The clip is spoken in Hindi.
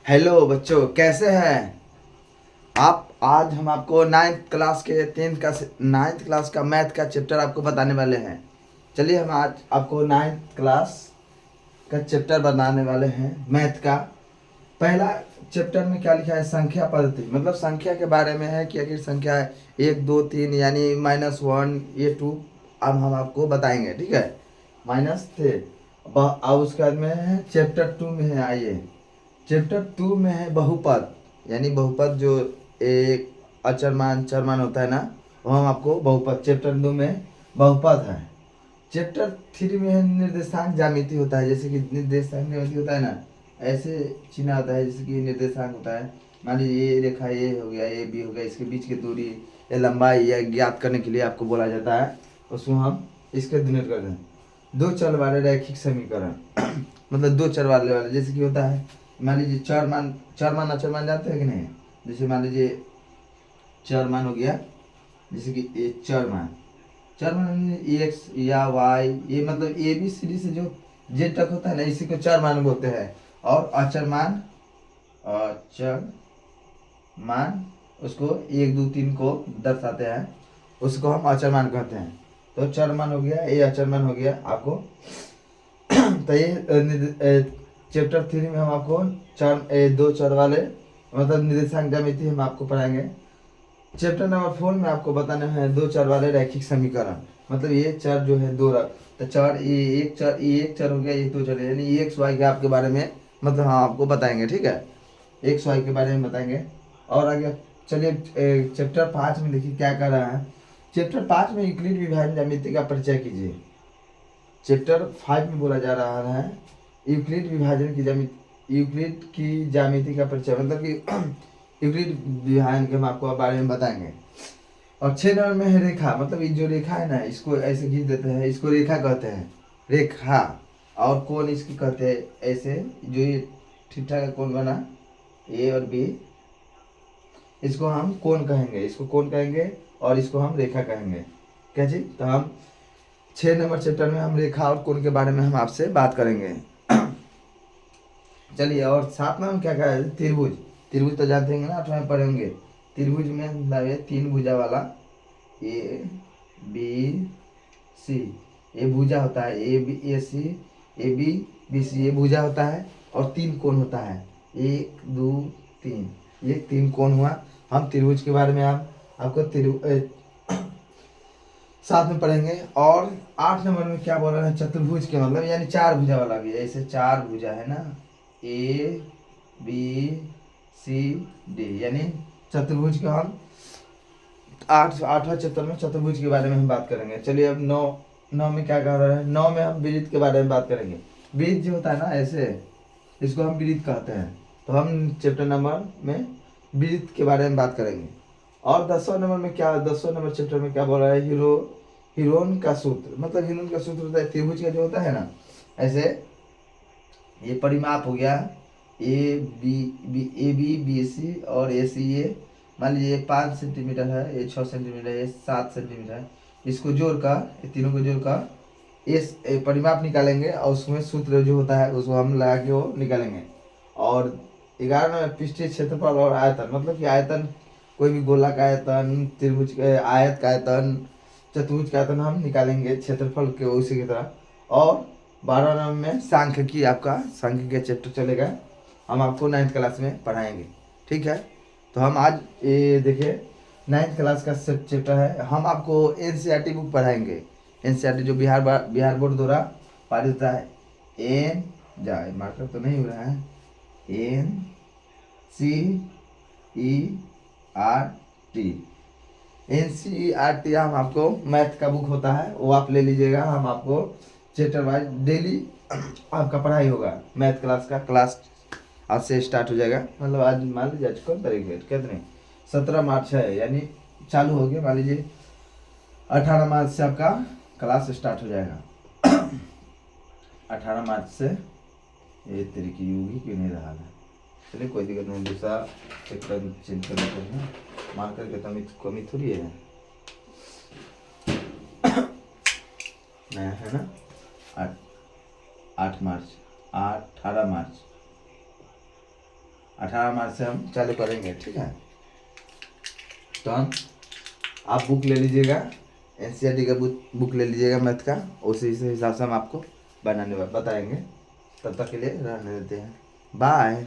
हेलो बच्चों, कैसे हैं आप। आज हम आपको नाइन्थ क्लास का मैथ का चैप्टर आपको बताने वाले हैं। चलिए, हम आज आपको नाइन्थ क्लास का चैप्टर बताने वाले हैं मैथ का। पहला चैप्टर में क्या लिखा है, संख्या पद्धति, मतलब संख्या के बारे में है कि आखिर संख्या है 1 2 3 यानी -1 ये 2। अब हम आपको बताएंगे, ठीक है। माइनस थे। अब उसके बाद में है चैप्टर 2 में है, आइए चैप्टर 2 में है बहुपद, यानी बहुपद जो एक अचरमान चरमान होता है ना, वो हम आपको बहुपद चैप्टर 2 में बहुपद है। चैप्टर 3 में है निर्देशांक ज्यामिति होता है, जैसे कि निर्देशांक ज्यामिति होता है ना, ऐसे चिन्ह होता है जैसे कि निर्देशांक होता है। मान लीजिए ये रेखा ए हो गया, ए बी हो गया, इसके बीच की दूरी या लंबाई या ज्ञात करने के लिए आपको बोला जाता है, उसको हम इसके डिनोट करते हैं। दो चर वाले रैखिक समीकरण मतलब दो चर वाले जैसे कि होता है, मान लीजिए चर मान अचर मान जानते हैं कि नहीं। जैसे मान लीजिए चर मान हो गया, जैसे कि ये चर मान एक्स या वाई, ये मतलब ए बी सी डी से जो जेड तक होता है ना, इसी को चर मान बोलते हैं। और अचर मान उसको 1 2 3 को दर्शाते हैं, उसको हम अचर मान कहते हैं। तो चर मान हो गया, ये अचर मान हो गया आपको। तो ये चैप्टर 3 में हम आपको दो चर वाले मतलब निर्देशांक ज्यामिति हम आपको पढ़ाएंगे। चैप्टर नंबर 4 में आपको बताने हैं दो चर वाले रैखिक समीकरण, मतलब ये चर जो है दो रख, तो चर ये एक चर हो गया, ये दो चर है, यानी एक्स वाई के आपके बारे में मतलब हम आपको बताएंगे, ठीक है। एक्स वाई के बारे में बताएंगे। और आगे चलिए चैप्टर 5 में देखिए क्या कर रहा है। चैप्टर 5 में यूक्लिड विभाजन ज्यामिति का परिचय कीजिए। चैप्टर 5 में बोला जा रहा है यूक्लिड की ज्यामिति का परिचय, मतलब कि यूक्लिड विभाजन के हम आपको बारे में बताएंगे। और 6 नंबर में है रेखा, मतलब ये जो रेखा है ना, इसको ऐसे खींच देते हैं, इसको रेखा कहते हैं, रेखा। और कोण इसकी कहते हैं ऐसे, जो ये थीटा का कोण बना ए और बी, इसको हम कोण कहेंगे और इसको हम रेखा कहेंगे। क्या जी, तो हम 6 नंबर चैप्टर में हम रेखा और कोण के बारे में हम आपसे बात करेंगे। चलिए, और 7 में हम क्या कहा, त्रिभुज। त्रिभुज तो जानते होंगे ना, 8वें में पढ़े होंगे। त्रिभुज में मतलब ये 3 भुजा वाला ए बी सी, ये भुजा होता है, ए बी सी ये भुजा होता है। और 3 कोण होता है, 1 2 3, ये 3 कोण हुआ। हम त्रिभुज के बारे में हम आपको साथ में पढ़ेंगे। और 8 नंबर में क्या बोल रहे हैं, चतुर्भुज के मतलब यानी 4 भुजा वाला भी है, ऐसे 4 भुजा है ना, ए बी सी डी, यानी चतुर्भुज के हम 8वां चैप्टर में चतुर्भुज के बारे में हम बात करेंगे। चलिए, अब 9 में क्या कर रहे हैं, 9 में हम वृत्त के बारे में बात करेंगे। वृत्त जो होता है ना ऐसे, इसको हम वृत्त कहते हैं। तो हम चैप्टर नंबर में वृत्त के बारे में बात करेंगे। और 10वां नंबर चैप्टर में क्या बोल रहा है, हिरोन का सूत्र, मतलब हिरोन का सूत्र होता है त्रिभुज का जो होता है ना, ऐसे ये परिमाप हो गया, ए बी और ए सी, ये मान लीजिए 5 सेंटीमीटर है, ये 6 सेंटीमीटर है, ये 7 सेंटीमीटर है। इसको जोड़कर, ये तीनों को जोड़कर इस परिमाप निकालेंगे, और उसमें सूत्र जो होता है उसको हम लगा के वो निकालेंगे। और 11 में पृष्ठीय क्षेत्रफल और आयतन, मतलब कि आयतन, कोई भी गोला का आयतन, त्रिभुज के आयत का आयतन, चतुर्भुज का आयतन हम निकालेंगे क्षेत्रफल के उसी की तरह। और 12 नंबर में सांख्यिकी का चैप्टर चलेगा, हम आपको 9th क्लास में पढ़ाएंगे, ठीक है। तो हम आज ये देखिए 9th क्लास का चैप्टर है, हम आपको एनसीईआरटी बुक पढ़ाएंगे। एनसीईआरटी जो बिहार बोर्ड द्वारा पारित होता है। एन जाए मार्कर तो नहीं हो रहा है, NCERT, NCERT हम आपको मैथ का बुक होता है, वो आप ले लीजिएगा। हम आपको चैप्टर वाइज डेली आपका पढ़ाई होगा। मैथ क्लास का क्लास आज से स्टार्ट हो जाएगा, मतलब आज मान लीजिए आज कौन तारीख है, कितने 17 मार्च है, यानी चालू हो गया। मान लीजिए 18 मार्च से आपका क्लास स्टार्ट हो जाएगा। 18 मार्च से ये तरीके यूँ क्यों नहीं रहा है। चलिए, कोई दिक्कत नहीं, दूसरा चेक चेंज कर लेते हैं, मार्कर के कमी थोड़ी है, नया है ना। 8 मार्च, 18 मार्च, 18 मार्च से हम चालू करेंगे, ठीक है। तो हम आप बुक ले लीजिएगा, एनसीईआरटी का बुक ले लीजिएगा मैथ का, उसी से हिसाब से हम आपको बताएंगे। तब तक के लिए रहने देते हैं, बाय।